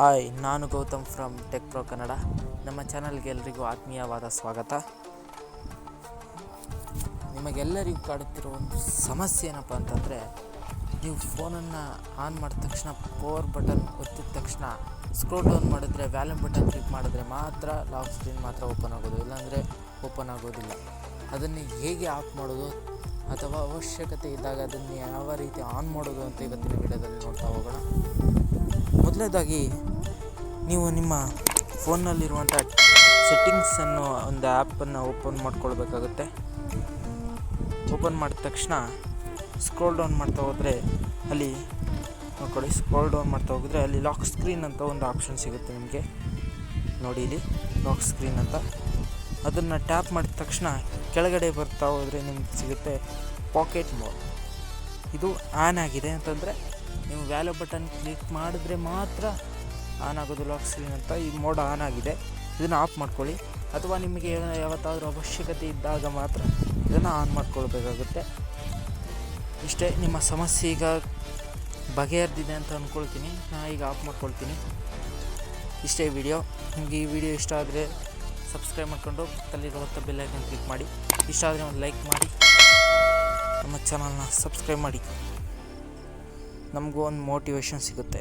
Hi, ನಾನು Gautam from tech pro Kannada. ನಮ್ಮ ಚಾನಲ್ಗೆ ಎಲ್ರಿಗೂ ಆತ್ಮೀಯವಾದ ಸ್ವಾಗತ. ನಿಮಗೆಲ್ಲರಿಗೂ ಕಾಡುತ್ತಿರೋ ಒಂದು ಸಮಸ್ಯೆ ಏನಪ್ಪ ಅಂತಂದರೆ, ನೀವು ಫೋನನ್ನು ಆನ್ ಮಾಡಿದ ತಕ್ಷಣ ಪವರ್ ಬಟನ್ ಒತ್ತಿದ ತಕ್ಷಣ ಸ್ಕ್ರೋಲ್ ಡೌನ್ ಮಾಡಿದ್ರೆ ವ್ಯಾಲ್ಯೂಮ್ ಬಟನ್ ಕ್ಲಿಕ್ ಮಾಡಿದ್ರೆ ಮಾತ್ರ ಲಾಕ್ ಸ್ಕ್ರೀನ್ ಮಾತ್ರ ಓಪನ್ ಆಗೋದು, ಇಲ್ಲಾಂದರೆ ಓಪನ್ ಆಗೋದಿಲ್ಲ. ಅದನ್ನು ಹೇಗೆ ಆಫ್ ಮಾಡೋದು ಅಥವಾ ಅವಶ್ಯಕತೆ ಇದ್ದಾಗ ಅದನ್ನು ಯಾವ ರೀತಿ ಆನ್ ಮಾಡೋದು ಅಂತ ಇವತ್ತಿನ ವಿಡಿಯೋದಲ್ಲಿ ನೋಡ್ತಾ ಹೋಗೋಣ. ಮೊದಲನೇದಾಗಿ ನೀವು ನಿಮ್ಮ ಫೋನ್ನಲ್ಲಿರುವಂಥ ಸೆಟ್ಟಿಂಗ್ಸ್ ಅನ್ನೋ ಒಂದು ಆ್ಯಪನ್ನು ಓಪನ್ ಮಾಡ್ಕೊಳ್ಬೇಕಾಗುತ್ತೆ. ಓಪನ್ ಮಾಡಿದ ತಕ್ಷಣ ಸ್ಕ್ರೋಲ್ ಡೌನ್ ಮಾಡ್ತಾ ಹೋದರೆ ಅಲ್ಲಿ ನೋಡ್ಕೊಳ್ಳಿ, ಸ್ಕ್ರೋಲ್ ಡೌನ್ ಮಾಡ್ತಾ ಹೋಗಿದ್ರೆ ಅಲ್ಲಿ ಲಾಕ್ ಸ್ಕ್ರೀನ್ ಅಂತ ಒಂದು ಆಪ್ಷನ್ ಸಿಗುತ್ತೆ ನಿಮಗೆ. ನೋಡಿ, ಇಲ್ಲಿ ಲಾಕ್ ಸ್ಕ್ರೀನ್ ಅಂತ, ಅದನ್ನು ಟ್ಯಾಪ್ ಮಾಡಿದ ತಕ್ಷಣ ಕೆಳಗಡೆ ಬರ್ತಾ ಹೋದರೆ ನಿಮ್ಗೆ ಸಿಗುತ್ತೆ ಪಾಕೆಟ್ ಮೋಡ್. ಇದು ಆನ್ ಆಗಿದೆ ಅಂತಂದರೆ ನೀವು ವ್ಯಾಲ್ಯೂ ಬಟನ್ ಕ್ಲಿಕ್ ಮಾಡಿದ್ರೆ ಮಾತ್ರ ಆನ್ ಆಗೋದು ಲಾಕ್ ಸ್ಕ್ರೀನ್ ಅಂತ. ಈ ಮೋಡ್ ಆನ್ ಆಗಿದೆ, ಇದನ್ನು ಆಫ್ ಮಾಡ್ಕೊಳ್ಳಿ. ಅಥವಾ ನಿಮಗೆ ಯಾವತ್ತಾದರೂ ಅವಶ್ಯಕತೆ ಇದ್ದಾಗ ಮಾತ್ರ ಇದನ್ನು ಆನ್ ಮಾಡ್ಕೊಳ್ಬೇಕಾಗುತ್ತೆ. ಇಷ್ಟೇ, ನಿಮ್ಮ ಸಮಸ್ಯೆ ಈಗ ಬಗೆಹರಿದಿದೆ ಅಂತ ಅಂದ್ಕೊಳ್ತೀನಿ. ನಾನು ಈಗ ಆಫ್ ಮಾಡ್ಕೊಳ್ತೀನಿ. ಇಷ್ಟೇ ವಿಡಿಯೋ. ನಿಮಗೆ ಈ ವಿಡಿಯೋ ಇಷ್ಟ ಆದರೆ ಸಬ್ಸ್ಕ್ರೈಬ್ ಮಾಡಿಕೊಂಡು ಪಕ್ಕದಲ್ಲಿರುವಂಥ ಬೆಲ್ ಐಕನ್ ಕ್ಲಿಕ್ ಮಾಡಿ. ಇಷ್ಟ ಆದರೆ ಒಂದು ಲೈಕ್ ಮಾಡಿ, ನಮ್ಮ ಚಾನಲ್ನ ಸಬ್ಸ್ಕ್ರೈಬ್ ಮಾಡಿ. ನಮಗೂ ಒಂದು ಮೋಟಿವೇಶನ್ ಸಿಗುತ್ತೆ.